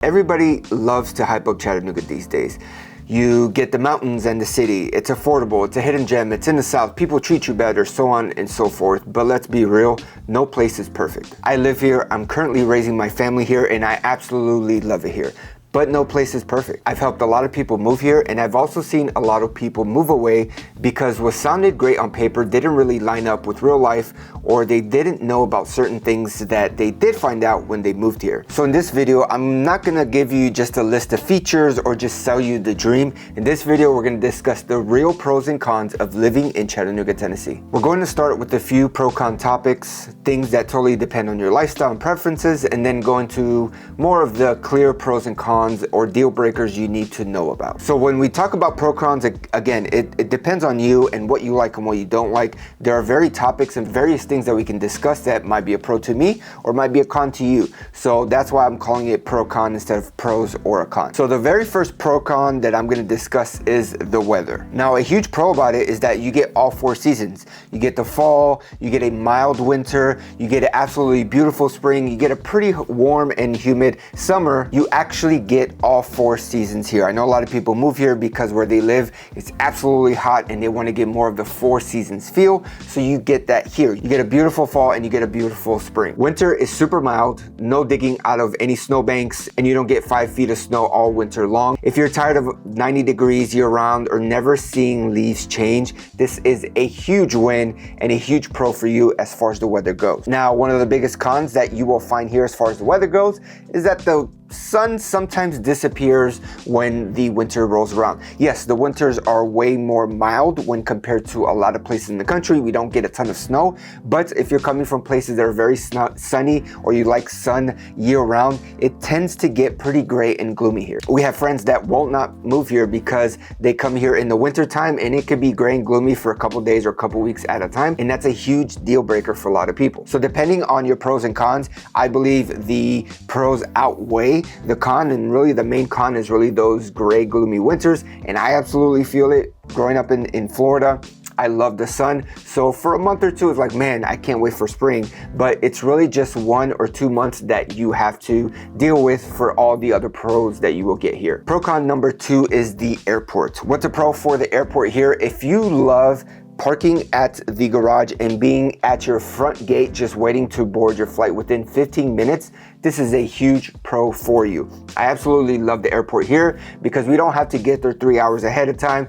Everybody loves to hype up Chattanooga these days. You get the mountains and the city, it's affordable, it's a hidden gem, it's in the South, people treat you better, so on and so forth. But let's be real, no place is perfect. I live here, I'm currently raising my family here, and I absolutely love it here. But no place is perfect. I've helped a lot of people move here, and I've also seen a lot of people move away because what sounded great on paper didn't really line up with real life, or they didn't know about certain things that they did find out when they moved here. So in this video, I'm not gonna give you just a list of features or just sell you the dream. In this video, we're gonna discuss the real pros and cons of living in Chattanooga, Tennessee. We're going to start with a few pro-con topics, things that totally depend on your lifestyle and preferences, and then go into more of the clear pros and cons or deal breakers you need to know about. So when we talk about pro-cons, again, it depends on you and what you like and what you don't like. There are various topics and various things that we can discuss that might be a pro to me or might be a con to you. So that's why I'm calling it pro-con instead of pros or a con. So the very first pro-con that I'm going to discuss is the weather. Now, a huge pro about it is that you get all four seasons. You get the fall, you get a mild winter, you get an absolutely beautiful spring, you get a pretty warm and humid summer. You actually get all four seasons here. I know a lot of people move here because where they live it's absolutely hot and they want to get more of the four seasons feel. So you get that here. You get a beautiful fall and you get a beautiful spring. Winter is super mild, no digging out of any snowbanks, and you don't get 5 feet of snow all winter long. If you're tired of 90 degrees year round or never seeing leaves change, this is a huge win and a huge pro for you as far as the weather goes. Now, one of the biggest cons that you will find here as far as the weather goes is that the sun sometimes disappears when the winter rolls around. Yes, the winters are way more mild when compared to a lot of places in the country. We don't get a ton of snow, but if you're coming from places that are very sunny or you like sun year round, it tends to get pretty gray and gloomy here. We have friends that won't not move here because they come here in the winter time and it could be gray and gloomy for a couple days or a couple weeks at a time, and that's a huge deal breaker for a lot of people. So depending on your pros and cons, I believe the pros outweigh the con, and really the main con is really those gray, gloomy winters, and I absolutely feel it. Growing up in Florida, I love the sun. So for a month or two, it's like, man, I can't wait for spring. But it's really just 1 or 2 months that you have to deal with for all the other pros that you will get here. Pro con number 2 is the airport. What's a pro for the airport here? If you love parking at the garage and being at your front gate just waiting to board your flight within 15 minutes, this is a huge pro for you. I absolutely love the airport here because we don't have to get there 3 hours ahead of time.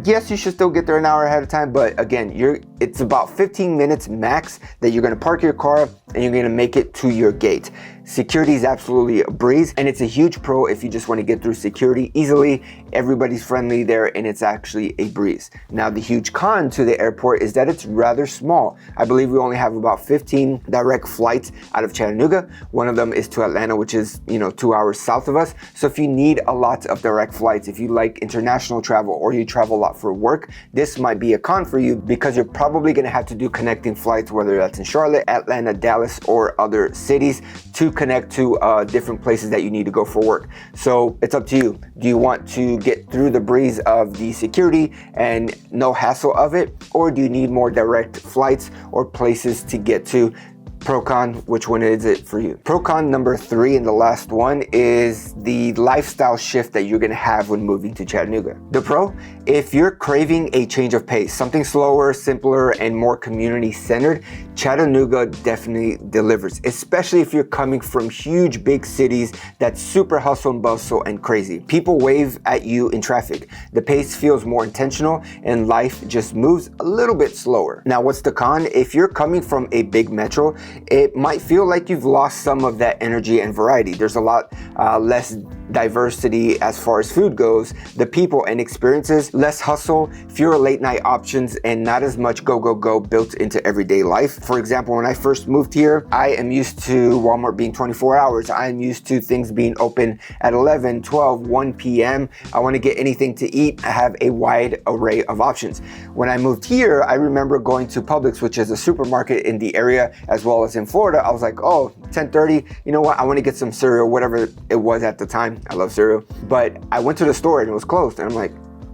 Yes, you should still get there an hour ahead of time, but again, it's about 15 minutes max that you're gonna park your car and you're gonna make it to your gate. Security is absolutely a breeze, and it's a huge pro if you just want to get through security easily. Everybody's friendly there and it's actually a breeze. Now, the huge con to the airport is that it's rather small. I believe we only have about 15 direct flights out of Chattanooga. One of them is to Atlanta, which is 2 hours south of us. So if you need a lot of direct flights, if you like international travel or you travel a lot for work, this might be a con for you because you're probably going to have to do connecting flights, whether that's in Charlotte, Atlanta, Dallas, or other cities, to connect to different places that you need to go for work. So it's up to you. Do you want to get through the breeze of the security and no hassle of it, or do you need more direct flights or places to get to? Pro con, which one is it for you? Pro con number 3 and the last one is the lifestyle shift that you're gonna have when moving to Chattanooga. The pro, if you're craving a change of pace, something slower, simpler, and more community centered, Chattanooga definitely delivers, especially if you're coming from huge big cities that's super hustle and bustle and crazy. People wave at you in traffic. The pace feels more intentional and life just moves a little bit slower. Now, what's the con? If you're coming from a big metro, it might feel like you've lost some of that energy and variety. There's a lot less diversity as far as food goes, the people and experiences, less hustle, fewer late night options, and not as much go built into everyday life. For example, when I first moved here, I am used to Walmart being 24 hours. I'm used to things being open at 11, 12, 1 p.m. I want to get anything to eat. I have a wide array of options. When I moved here, I remember going to Publix, which is a supermarket in the area, as well as in Florida. I was like, oh, 10:30, you know what? I want to get some cereal, whatever it was at the time. I love cereal. But I went to the store and it was closed. And I'm like,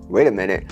wait a minute.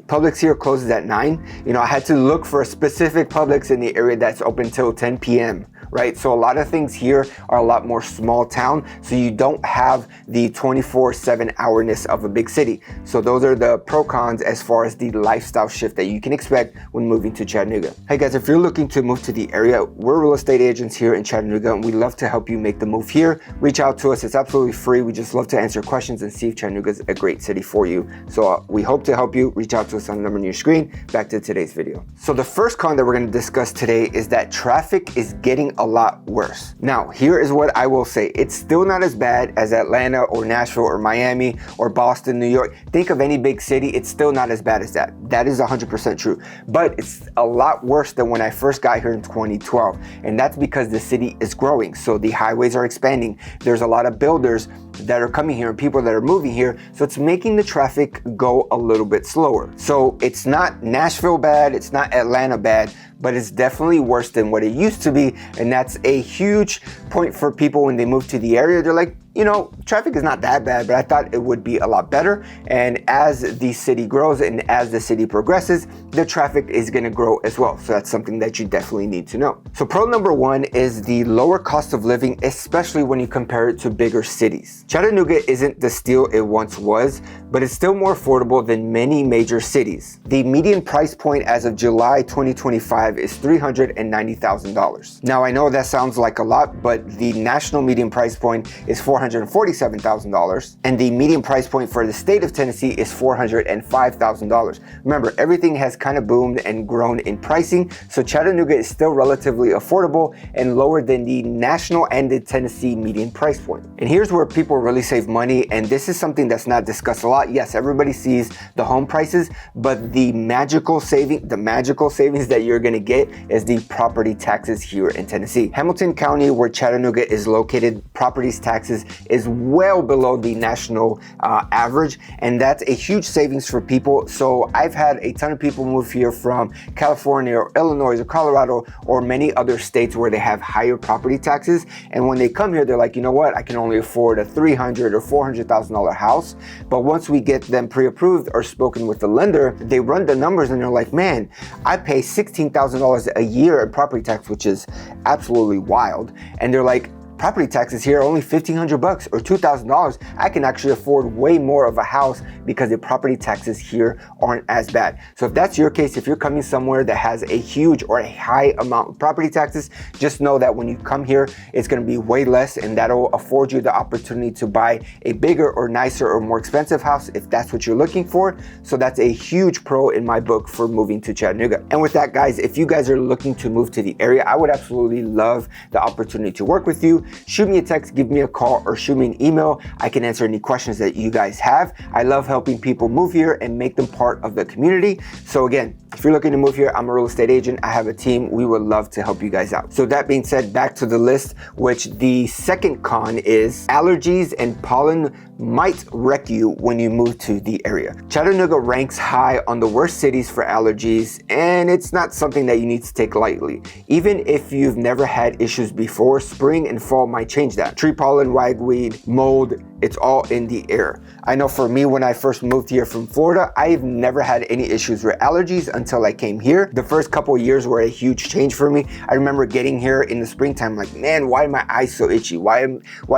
Publix here closes at 9. I had to look for a specific Publix in the area that's open till 10 p.m. right? So a lot of things here are a lot more small town, so you don't have the 24/7 hourness of a big city. So those are the pro cons as far as the lifestyle shift that you can expect when moving to Chattanooga. Hey guys, if you're looking to move to the area, we're real estate agents here in Chattanooga, and we love to help you make the move here. Reach out to us, it's absolutely free. We just love to answer questions and see if Chattanooga is a great city for you. So we hope to help you. Reach out to us on the number on your screen. Back to today's video. So the first con that we're going to discuss today is that traffic is getting a lot worse. Now, here is what I will say. It's still not as bad as Atlanta or Nashville or Miami or Boston, New York. Think of any big city, it's still not as bad as that. That is 100% true. But it's a lot worse than when I first got here in 2012. And that's because the city is growing. So the highways are expanding. There's a lot of builders that are coming here and people that are moving here. So it's making the traffic go a little bit slower. So it's not Nashville bad, it's not Atlanta bad, but it's definitely worse than what it used to be. And that's a huge point for people when they move to the area. They're like, you know, traffic is not that bad, but I thought it would be a lot better. And as the city grows and as the city progresses, the traffic is gonna grow as well. So that's something that you definitely need to know. So pro number one is the lower cost of living, especially when you compare it to bigger cities. Chattanooga isn't the steal it once was, but it's still more affordable than many major cities. The median price point as of July 2025 is $390,000. Now I know that sounds like a lot, but the national median price point is $447,000, and the median price point for the state of Tennessee is $405,000. Remember, everything has kind of boomed and grown in pricing, so Chattanooga is still relatively affordable and lower than the national and the Tennessee median price point. And here's where people really save money, and this is something that's not discussed a lot. Yes, everybody sees the home prices, but the magical savings that you're gonna get is the property taxes here in Tennessee. Hamilton County, where Chattanooga is located, properties taxes is well below the national average, and that's a huge savings for people. So I've had a ton of people move here from California or Illinois or Colorado or many other states where they have higher property taxes, and when they come here they're like, you know what, I can only afford a $300,000 or $400,000 house. But once we get them pre-approved or spoken with the lender, they run the numbers and they're like, man, I pay $16,000 a year in property tax, which is absolutely wild. And they're like, property taxes here are only $1,500 or $2,000. I can actually afford way more of a house because the property taxes here aren't as bad. So if that's your case, if you're coming somewhere that has a huge or a high amount of property taxes, just know that when you come here, it's gonna be way less, and that'll afford you the opportunity to buy a bigger or nicer or more expensive house if that's what you're looking for. So that's a huge pro in my book for moving to Chattanooga. And with that, guys, if you guys are looking to move to the area, I would absolutely love the opportunity to work with you. Shoot me a text, give me a call, or shoot me an email. I can answer any questions that you guys have. I love helping people move here and make them part of the community. So again, if you're looking to move here, I'm a real estate agent. I have a team. We would love to help you guys out. So that being said, back to the list, which the second con is allergies and pollen might wreck you when you move to the area. Chattanooga ranks high on the worst cities for allergies, and it's not something that you need to take lightly. Even if you've never had issues before, spring and fall might change that. Tree pollen, ragweed, mold, it's all in the air. I know for me, when I first moved here from Florida, I've never had any issues with allergies until I came here. The first couple of years were a huge change for me. I remember getting here in the springtime, like, man, why are my eyes so itchy? Why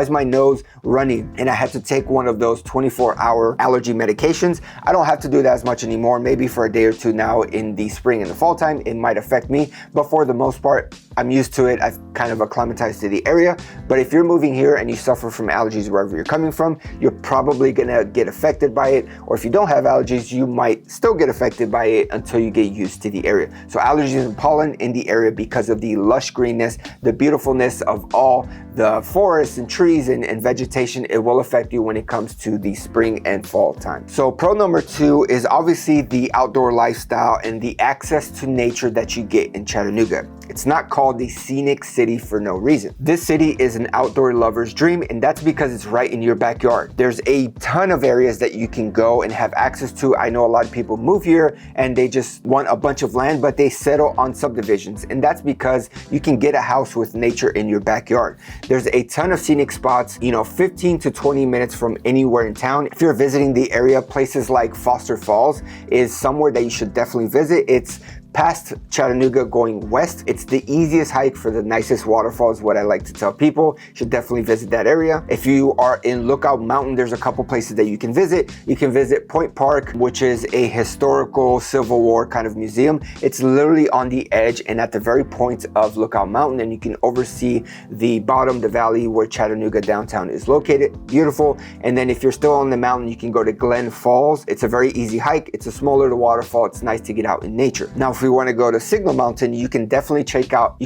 is my nose running? And I had to take one of those 24-hour allergy medications. I don't have to do that as much anymore. Maybe for a day or two now in the spring and the fall time, it might affect me, but for the most part, I'm used to it. I've kind of acclimatized to the area. But if you're moving here and you suffer from allergies wherever you're coming from, you're probably gonna get affected by it. Or if you don't have allergies, you might still get affected by it until you get used to the area. So allergies and pollen in the area, because of the lush greenness, the beautifulness of all the forests and trees and vegetation, it will affect you when it comes to the spring and fall time. So pro number two is obviously the outdoor lifestyle and the access to nature that you get in Chattanooga. It's not called the scenic city for no reason. This city is an outdoor lover's dream, and that's because it's right in your backyard. There's a ton of areas that you can go and have access to. I know a lot of people move here and they just want a bunch of land, but they settle on subdivisions, and that's because you can get a house with nature in your backyard. There's a ton of scenic spots, 15 to 20 minutes from anywhere in town. If you're visiting the area, places like Foster Falls is somewhere that you should definitely visit. It's Past Chattanooga going west, it's the easiest hike for the nicest waterfalls, what I like to tell people. You should definitely visit that area. If you are in Lookout Mountain, there's a couple places that you can visit. You can visit Point Park, which is a historical Civil War kind of museum. It's literally on the edge and at the very point of Lookout Mountain, and you can oversee the bottom, the valley where Chattanooga downtown is located. Beautiful. And then if you're still on the mountain, you can go to Glen Falls. It's a very easy hike. It's a smaller waterfall. It's nice to get out in nature. Now, if we want to go to Signal Mountain, you can definitely check out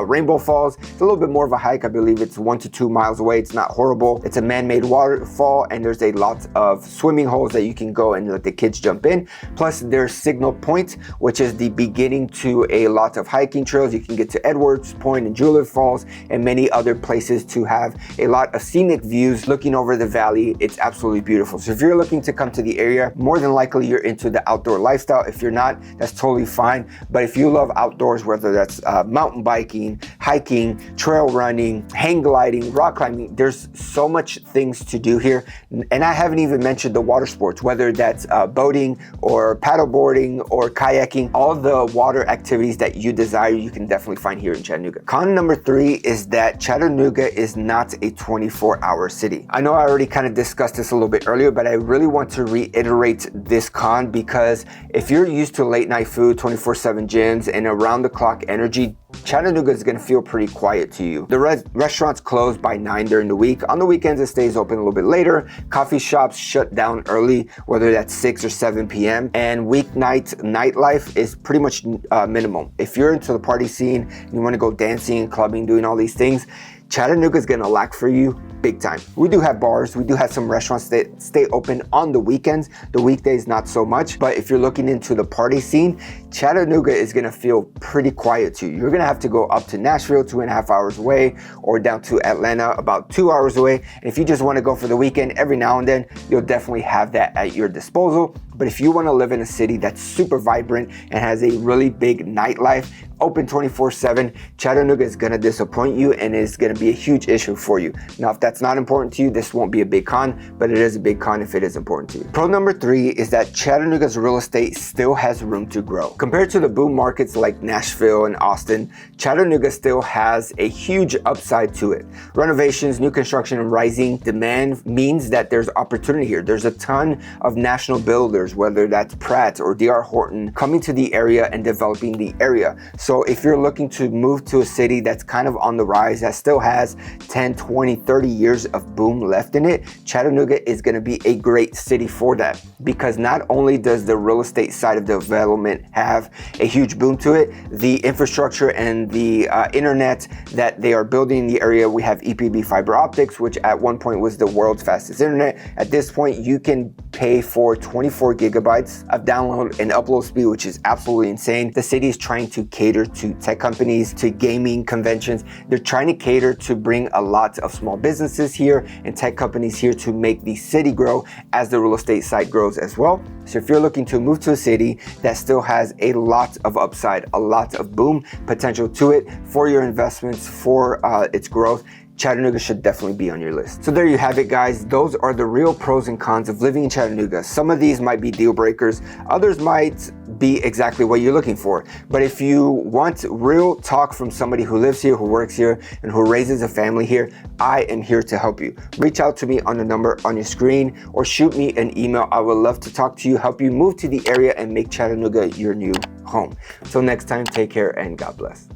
Rainbow Falls. It's a little bit more of a hike. I believe it's 1 to 2 miles away. It's not horrible. It's a man-made waterfall, and there's a lot of swimming holes that you can go and let the kids jump in. Plus, there's Signal Point, which is the beginning to a lot of hiking trails. You can get to Edwards Point and Julep Falls and many other places to have a lot of scenic views looking over the valley. It's absolutely beautiful. So if you're looking to come to the area, more than likely you're into the outdoor lifestyle. If you're not, that's totally fine. But if you love outdoors, whether that's mountain biking, hiking, trail running, hang gliding, rock climbing, there's so much things to do here. And I haven't even mentioned the water sports, whether that's boating or paddleboarding or kayaking. All the water activities that you desire, you can definitely find here in Chattanooga. Con number 3 is that Chattanooga is not a 24-hour city. I know I already kind of discussed this a little bit earlier, but I really want to reiterate this con, because if you're used to late night food, 24/7 gyms, and around the clock energy, Chattanooga is going to feel pretty quiet to you. The restaurants close by 9 during the week. On the weekends, it stays open a little bit later. Coffee shops shut down early, whether that's 6 or 7 p.m. And weeknight nightlife is pretty much minimum. If you're into the party scene, you want to go dancing, clubbing, doing all these things, Chattanooga is going to lack for you big time. We do have bars. We do have some restaurants that stay open on the weekends. The weekdays, not so much. But if you're looking into the party scene, Chattanooga is going to feel pretty quiet to you. You're going to have to go up to Nashville, 2.5 hours away, or down to Atlanta, about 2 hours away. And if you just want to go for the weekend every now and then, you'll definitely have that at your disposal. But if you want to live in a city that's super vibrant and has a really big nightlife, open 24/7, Chattanooga is going to disappoint you, and it's going to be a huge issue for you. Now, if that's not important to you, this won't be a big con, but it is a big con if it is important to you. Pro number 3 is that Chattanooga's real estate still has room to grow. Compared to the boom markets like Nashville and Austin, Chattanooga still has a huge upside to it. Renovations, new construction, and rising demand means that there's opportunity here. There's a ton of national builders, whether that's Pratt or D.R. Horton, coming to the area and developing the area. So if you're looking to move to a city that's kind of on the rise, that still has 10, 20, 30 years of boom left in it, Chattanooga is going to be a great city for that. Because not only does the real estate side of development have a huge boom to it, the infrastructure and the internet that they are building in the area, we have EPB fiber optics, which at one point was the world's fastest internet. At this point, you can pay for 24 gigabytes of download and upload speed, which is absolutely insane. The city is trying to cater to tech companies, to gaming conventions. They're trying to cater to bring a lot of small businesses here and tech companies here to make the city grow as the real estate side grows as well. So if you're looking to move to a city that still has a lot of upside, a lot of boom potential to it for your investments, for its growth, Chattanooga should definitely be on your list. So there you have it, guys. Those are the real pros and cons of living in Chattanooga. Some of these might be deal breakers. Others might be exactly what you're looking for. But if you want real talk from somebody who lives here, who works here, and who raises a family here, I am here to help you. Reach out to me on the number on your screen or shoot me an email. I would love to talk to you, help you move to the area and make Chattanooga your new home. Until next time, take care and God bless.